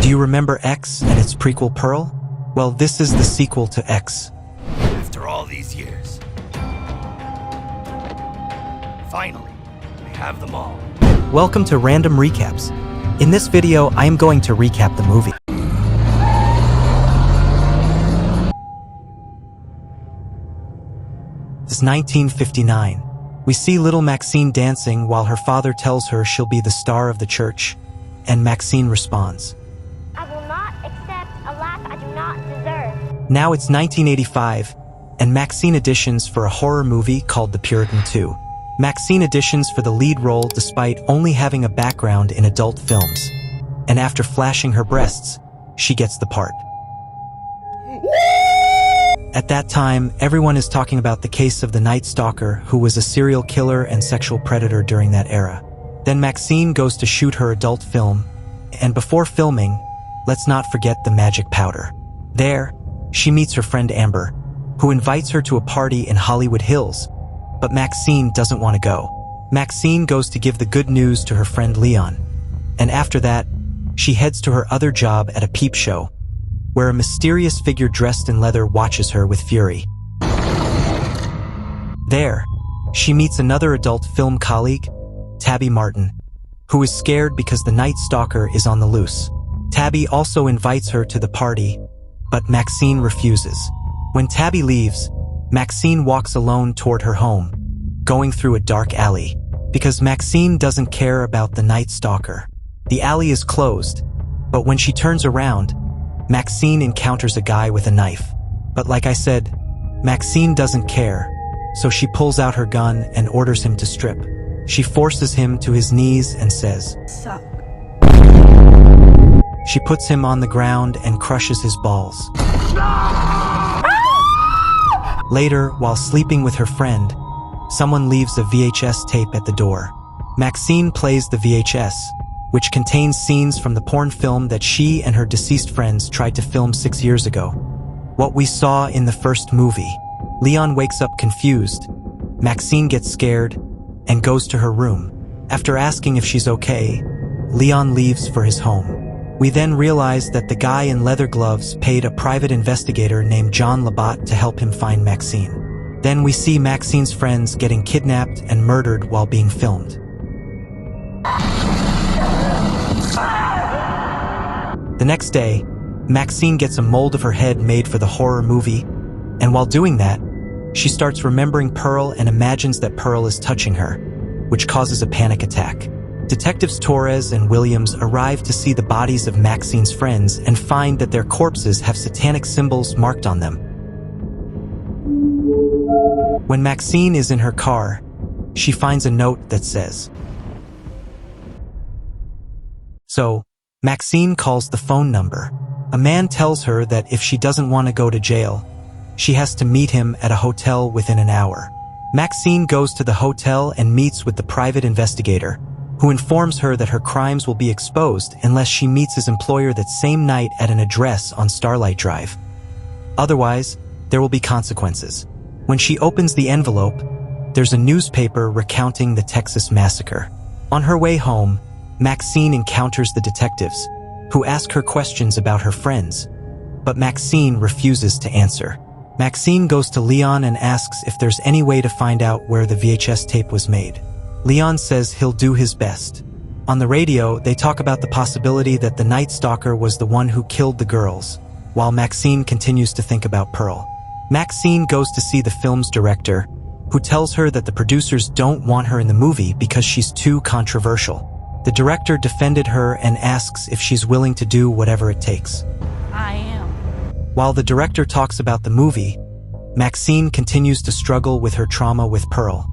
Do you remember X and its prequel Pearl? Well, this is the sequel to X. After all these years, finally, we have them all. Welcome to Random Recaps. In this video, I am going to recap the movie. It's 1959. We see little Maxine dancing while her father tells her she'll be the star of the church, and Maxine responds, "I will not accept a life I do not deserve." Now it's 1985, and Maxine auditions for a horror movie called The Puritan 2. Maxine auditions for the lead role despite only having a background in adult films. And after flashing her breasts, she gets the part. At that time, everyone is talking about the case of the Night Stalker, who was a serial killer and sexual predator during that era. Then Maxine goes to shoot her adult film, and before filming, let's not forget the magic powder. There, she meets her friend Amber, who invites her to a party in Hollywood Hills, but Maxine doesn't want to go. Maxine goes to give the good news to her friend Leon, and after that, she heads to her other job at a peep show, where a mysterious figure dressed in leather watches her with fury. There, she meets another adult film colleague, Tabby Martin, who is scared because the Night Stalker is on the loose. Tabby also invites her to the party, but Maxine refuses. When Tabby leaves, Maxine walks alone toward her home, going through a dark alley, because Maxine doesn't care about the Night Stalker. The alley is closed, but when she turns around, Maxine encounters a guy with a knife. But like I said, Maxine doesn't care, so she pulls out her gun and orders him to strip. She forces him to his knees and says, "Suck." She puts him on the ground and crushes his balls. Later, while sleeping with her friend, someone leaves a VHS tape at the door. Maxine plays the VHS, which contains scenes from the porn film that she and her deceased friends tried to film 6 years ago. What we saw in the first movie. Leon wakes up confused. Maxine gets scared and goes to her room. After asking if she's okay, Leon leaves for his home. We then realize that the guy in leather gloves paid a private investigator named John Labatt to help him find Maxine. Then we see Maxine's friends getting kidnapped and murdered while being filmed. The next day, Maxine gets a mold of her head made for the horror movie, and while doing that, she starts remembering Pearl and imagines that Pearl is touching her, which causes a panic attack. Detectives Torres and Williams arrive to see the bodies of Maxine's friends and find that their corpses have satanic symbols marked on them. When Maxine is in her car, she finds a note that says, So, Maxine calls the phone number. A man tells her that if she doesn't want to go to jail, she has to meet him at a hotel within an hour. Maxine goes to the hotel and meets with the private investigator, who informs her that her crimes will be exposed unless she meets his employer that same night at an address on Starlight Drive. Otherwise, there will be consequences. When she opens the envelope, there's a newspaper recounting the Texas massacre. On her way home, Maxine encounters the detectives, who ask her questions about her friends, but Maxine refuses to answer. Maxine goes to Leon and asks if there's any way to find out where the VHS tape was made. Leon says he'll do his best. On the radio, they talk about the possibility that the Night Stalker was the one who killed the girls, while Maxine continues to think about Pearl. Maxine goes to see the film's director, who tells her that the producers don't want her in the movie because she's too controversial. The director defended her and asks if she's willing to do whatever it takes. I am. While the director talks about the movie, Maxine continues to struggle with her trauma with Pearl,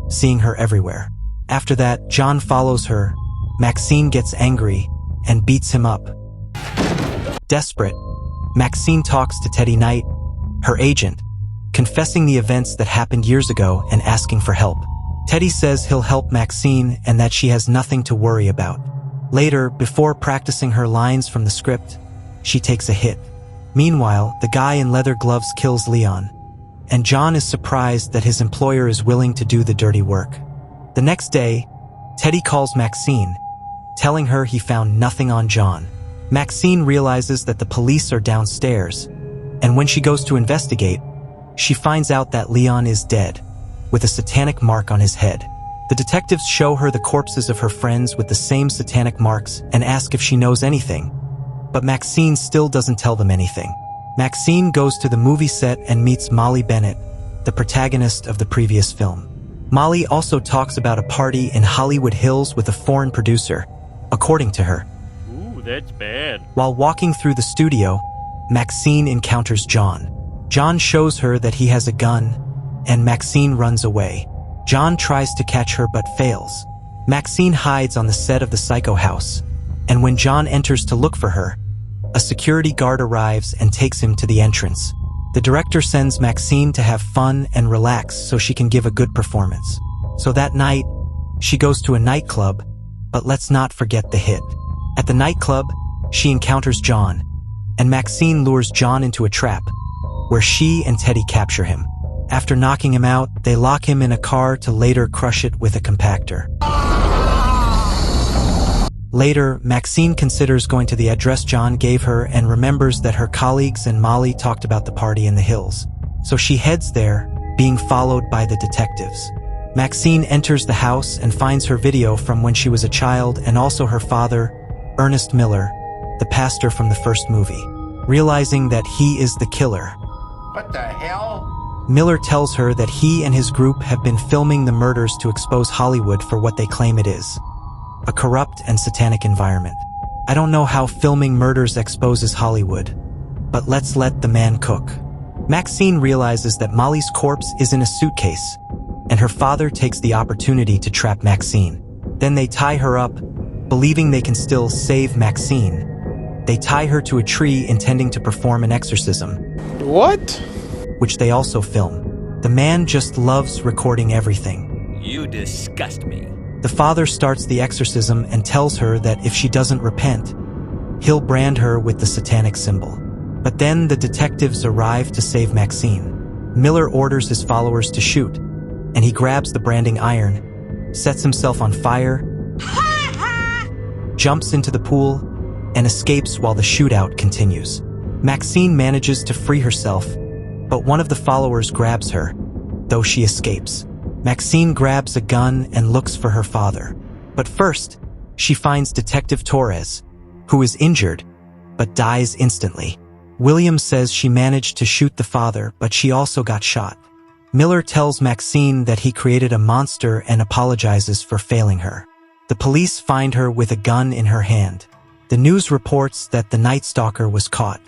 seeing her everywhere. After that, John follows her. Maxine gets angry and beats him up. Desperate, Maxine talks to Teddy Knight, her agent, confessing the events that happened years ago and asking for help. Teddy says he'll help Maxine and that she has nothing to worry about. Later, before practicing her lines from the script, she takes a hit. Meanwhile, the guy in leather gloves kills Leon, and John is surprised that his employer is willing to do the dirty work. The next day, Teddy calls Maxine, telling her he found nothing on John. Maxine realizes that the police are downstairs, and when she goes to investigate, she finds out that Leon is dead, with a satanic mark on his head. The detectives show her the corpses of her friends with the same satanic marks and ask if she knows anything, but Maxine still doesn't tell them anything. Maxine goes to the movie set and meets Molly Bennett, the protagonist of the previous film. Molly also talks about a party in Hollywood Hills with a foreign producer, according to her. Ooh, that's bad. While walking through the studio, Maxine encounters John. John shows her that he has a gun, and Maxine runs away. John tries to catch her but fails. Maxine hides on the set of the Psycho House, and when John enters to look for her, a security guard arrives and takes him to the entrance. The director sends Maxine to have fun and relax so she can give a good performance. So that night, she goes to a nightclub, but let's not forget the hit. At the nightclub, she encounters John, and Maxine lures John into a trap, where she and Teddy capture him. After knocking him out, they lock him in a car to later crush it with a compactor. Later, Maxine considers going to the address John gave her and remembers that her colleagues and Molly talked about the party in the hills. So she heads there, being followed by the detectives. Maxine enters the house and finds her video from when she was a child and also her father, Ernest Miller, the pastor from the first movie. Realizing that he is the killer, What the hell? Miller tells her that he and his group have been filming the murders to expose Hollywood for what they claim it is, a corrupt and satanic environment. I don't know how filming murders exposes Hollywood, but let's let the man cook. Maxine realizes that Molly's corpse is in a suitcase, and her father takes the opportunity to trap Maxine. Then they tie her up, believing they can still save Maxine. They tie her to a tree intending to perform an exorcism. What? Which they also film. The man just loves recording everything. You disgust me. The father starts the exorcism and tells her that if she doesn't repent, he'll brand her with the satanic symbol. But then the detectives arrive to save Maxine. Miller orders his followers to shoot, and he grabs the branding iron, sets himself on fire, jumps into the pool, and escapes while the shootout continues. Maxine manages to free herself, but one of the followers grabs her, though she escapes. Maxine grabs a gun and looks for her father. But first, she finds Detective Torres, who is injured, but dies instantly. Williams says she managed to shoot the father, but she also got shot. Miller tells Maxine that he created a monster and apologizes for failing her. The police find her with a gun in her hand. The news reports that the Night Stalker was caught.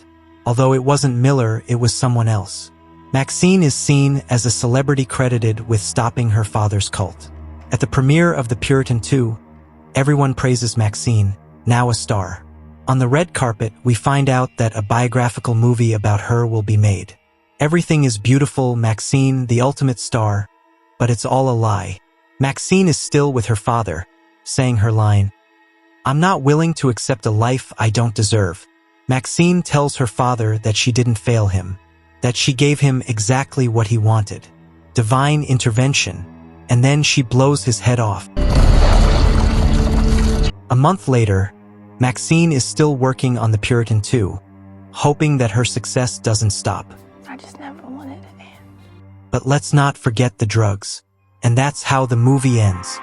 Although it wasn't Miller, it was someone else. Maxine is seen as a celebrity credited with stopping her father's cult. At the premiere of The Puritan 2, everyone praises Maxine, now a star. On the red carpet, we find out that a biographical movie about her will be made. Everything is beautiful, Maxine, the ultimate star, but it's all a lie. Maxine is still with her father, saying her line, "I'm not willing to accept a life I don't deserve." Maxine tells her father that she didn't fail him, that she gave him exactly what he wanted, divine intervention, and then she blows his head off. A month later, Maxine is still working on The Puritan 2, hoping that her success doesn't stop. I just never wanted it to end. But let's not forget the drugs. And that's how the movie ends.